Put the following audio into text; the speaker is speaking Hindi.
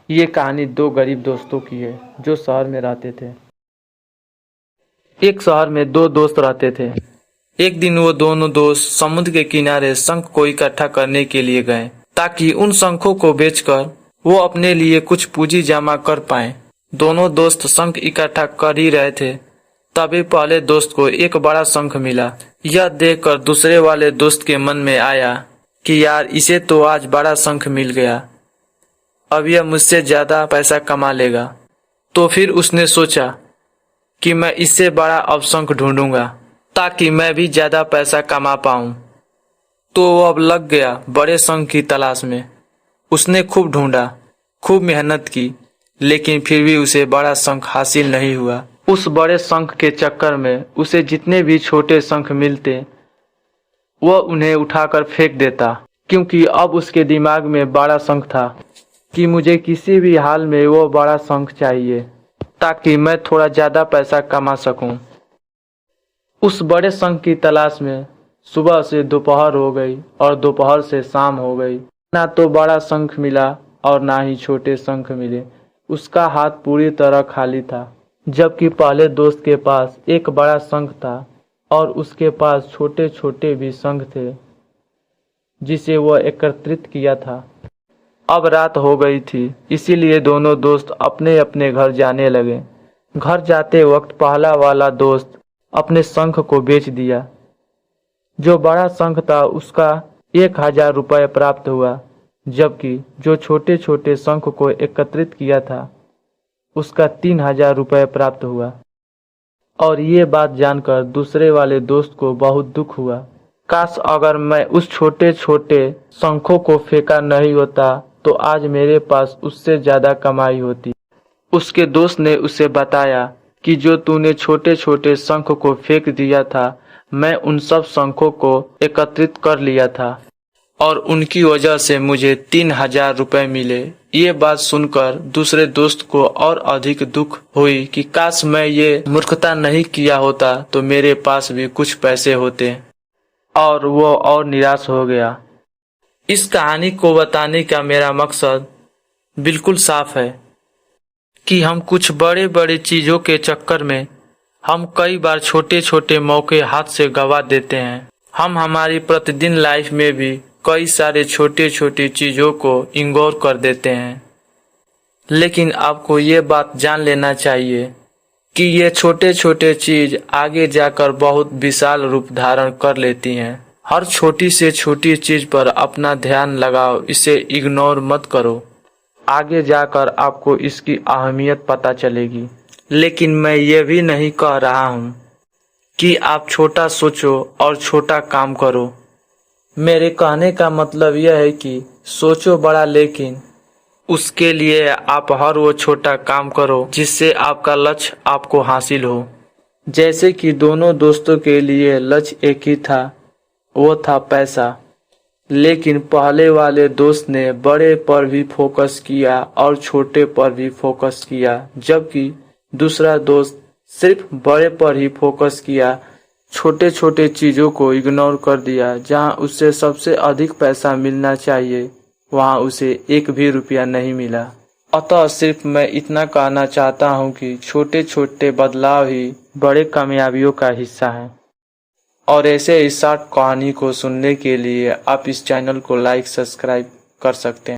ये कहानी दो गरीब दोस्तों की है जो शहर में रहते थे। एक शहर में दो दोस्त रहते थे। एक दिन वो दोनों दोस्त समुद्र के किनारे शंख को इकट्ठा करने के लिए गए ताकि उन शंखों को बेचकर वो अपने लिए कुछ पूंजी जमा कर पाएं। दोनों दोस्त शंख इकट्ठा कर ही रहे थे, तभी पहले दोस्त को एक बड़ा शंख मिला। यह देखकर दूसरे वाले दोस्त के मन में आया कि यार, इसे तो आज बड़ा शंख मिल गया, अब यह मुझसे ज्यादा पैसा कमा लेगा। तो फिर उसने सोचा कि मैं इससे बड़ा अब शंख ढूंढूंगा ताकि मैं भी ज्यादा पैसा कमा पाऊं। तो वो अब लग गया बड़े शंख की तलाश में। उसने खूब ढूंढा, खूब मेहनत की, लेकिन फिर भी उसे बड़ा शंख हासिल नहीं हुआ। उस बड़े शंख के चक्कर में उसे जितने भी छोटे शंख मिलते वह उन्हें उठाकर फेंक देता, क्योंकि अब उसके दिमाग में बड़ा शंख था कि मुझे किसी भी हाल में वो बड़ा शंख चाहिए ताकि मैं थोड़ा ज्यादा पैसा कमा सकूं। उस बड़े शंख की तलाश में सुबह से दोपहर हो गई और दोपहर से शाम हो गई। ना तो बड़ा शंख मिला और ना ही छोटे शंख मिले। उसका हाथ पूरी तरह खाली था, जबकि पहले दोस्त के पास एक बड़ा शंख था और उसके पास छोटे छोटे भी शंख थे जिसे वह एकत्रित किया था। अब रात हो गई थी, इसीलिए दोनों दोस्त अपने अपने घर जाने लगे। घर जाते वक्त पहला वाला दोस्त अपने शंख को बेच दिया। जो बड़ा शंख था उसका 1000 रुपये प्राप्त हुआ, जबकि जो छोटे छोटे शंख को एकत्रित किया था उसका 3000 रुपये प्राप्त हुआ। और ये बात जानकर दूसरे वाले दोस्त को बहुत दुख हुआ। काश अगर मैं उस छोटे छोटे शंखों को फेंका नहीं होता तो आज मेरे पास उससे ज्यादा कमाई होती। उसके दोस्त ने उसे बताया कि जो तूने छोटे छोटे शंख को फेंक दिया था, मैं उन सब शंखों को एकत्रित कर लिया था और उनकी वजह से मुझे 3000 रुपये मिले। ये बात सुनकर दूसरे दोस्त को और अधिक दुख हुई कि काश मैं ये मूर्खता नहीं किया होता तो मेरे पास भी कुछ पैसे होते, और वो और निराश हो गया। इस कहानी को बताने का मेरा मकसद बिल्कुल साफ है कि हम कुछ बड़े बड़े चीजों के चक्कर में हम कई बार छोटे छोटे मौके हाथ से गवा देते हैं। हम हमारी प्रतिदिन लाइफ में भी कई सारे छोटे छोटे चीजों को इग्नोर कर देते हैं। लेकिन आपको ये बात जान लेना चाहिए कि ये छोटे छोटे चीज आगे जाकर बहुत विशाल रूप धारण कर लेती हैं। हर छोटी से छोटी चीज पर अपना ध्यान लगाओ, इसे इग्नोर मत करो। आगे जाकर आपको इसकी अहमियत पता चलेगी। लेकिन मैं ये भी नहीं कह रहा हूँ कि आप छोटा सोचो और छोटा काम करो। मेरे कहने का मतलब यह है कि सोचो बड़ा, लेकिन उसके लिए आप हर वो छोटा काम करो जिससे आपका लक्ष्य आपको हासिल हो। जैसे कि दोनों दोस्तों के लिए लक्ष्य एक ही था, वो था पैसा। लेकिन पहले वाले दोस्त ने बड़े पर भी फोकस किया और छोटे पर भी फोकस किया, जबकि दूसरा दोस्त सिर्फ बड़े पर ही फोकस किया, छोटे छोटे चीजों को इग्नोर कर दिया। जहां उससे सबसे अधिक पैसा मिलना चाहिए वहां उसे 1 भी रुपया नहीं मिला। अतः सिर्फ मैं इतना कहना चाहता हूं कि छोटे छोटे बदलाव ही बड़े कामयाबियों का हिस्सा हैं। और ऐसे ही शॉर्ट कहानी को सुनने के लिए आप इस चैनल को लाइक सब्सक्राइब कर सकते हैं।